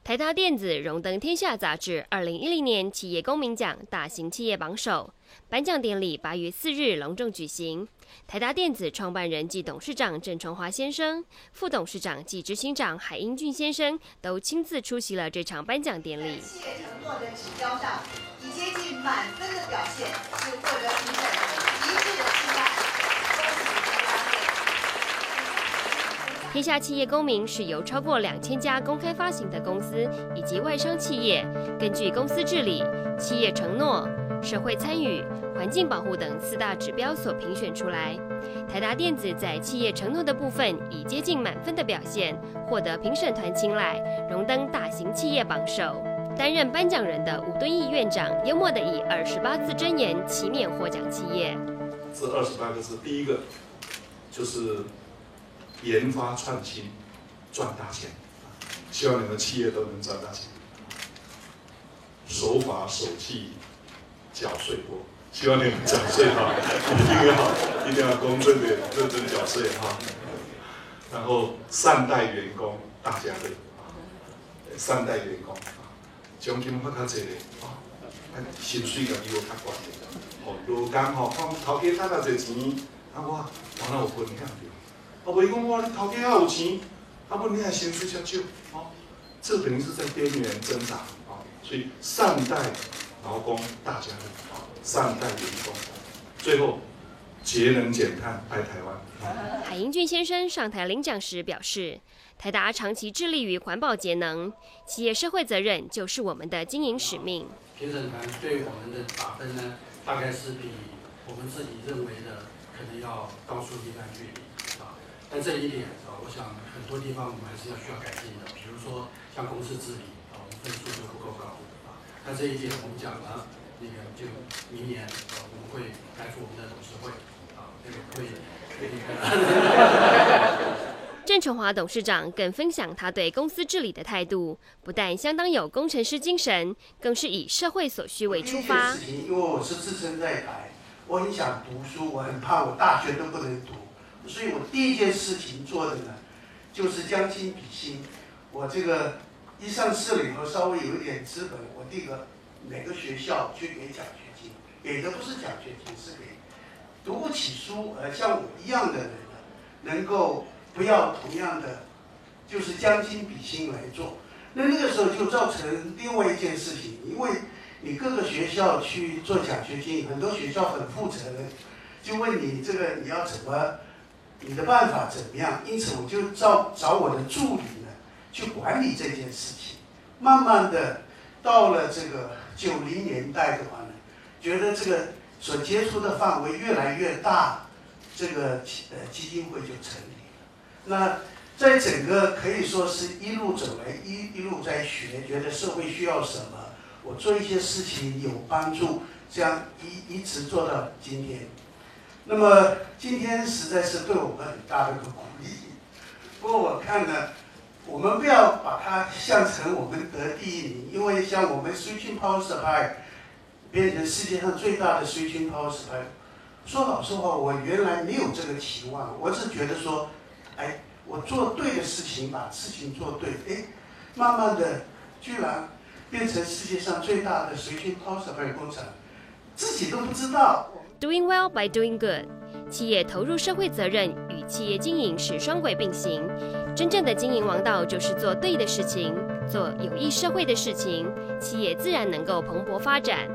台达电子荣登《天下》杂志2010年企业公民奖大型企业榜首。颁奖典礼8月4日隆重举行。台达电子创办人暨董事长郑崇华先生、副董事长及执行长海英俊先生都亲自出席了这场颁奖典礼。企业承诺的指标上，以接近满分的表现，是获得评审一致的青睐。天下企业公民是由超过2000家公开发行的公司以及外商企业，根据公司治理、企业承诺、社会参与、环境保护等4大指标所评选出来。台达电子在企业承诺的部分以接近满分的表现，获得评审团青睐，荣登大型企业榜首。担任颁奖人的吴敦义院长幽默地以28字箴言启勉获奖企业。这28个字，第一个就是研发创新赚大钱，希望你们企业都能赚大钱。守法守纪缴税多，希望你们缴税好，一定要公正点，认真缴税哈。然后善待员工，大家乐，善待员工，奖金发较济咧，薪水甲比我较高，劳工吼，看头家赚偌济钱，我哪有分享着？袂讲哇，你头家有钱，问你还薪水较少，这等于是在边缘挣扎所以善待劳工，大家乐，善待员工，最后节能减碳，爱台湾。海英俊先生上台领奖时表示，台达长期致力于环保节能，企业社会责任就是我们的经营使命。评审团对我们的打分呢，大概是比我们自己认为的可能要高出一段距离。但这一点我想很多地方我们还是需要改进的，比如说像公司治理我们分数就不够高那这一点我们讲了，那个就明年我们会开除我们的董事会那个会郑崇华董事长更分享他对公司治理的态度，不但相当有工程师精神，更是以社会所需为出发。因为我是自身在台，我很想读书，我很怕我大学都不能读。所以我第一件事情做的呢，就是将心比心。我这个一上市了以后，稍微有一点资本，我第一个每个学校去给奖学金，给的不是奖学金，是给读不起书像我一样的人能够不要同样的，就是将心比心来做。那个时候就造成另外一件事情，因为你各个学校去做奖学金，很多学校很负责任，就问你这个你要怎么。你的办法怎么样？因此我就找我的助理呢，去管理这件事情。慢慢的，到了这个90年代的话呢，觉得这个所接触的范围越来越大，这个基金会就成立了。那在整个可以说是一路走来，一路在学，觉得社会需要什么，我做一些事情有帮助，这样一直做到今天。那么今天实在是对我们很大的一个鼓励。不过我看呢，我们不要把它想成我们得第一名，因为像我们 Switching Power Supply 变成世界上最大的 Switching Power Supply， 说老实话，我原来没有这个期望，我只觉得说，我做对的事情，把事情做对，慢慢的居然变成世界上最大的 Switching Power Supply 工厂，自己都不知道。Doing well by doing good， 企业投入社会责任与企业经营是双轨并行。真正的经营王道就是做对的事情，做有益社会的事情，企业自然能够蓬勃发展。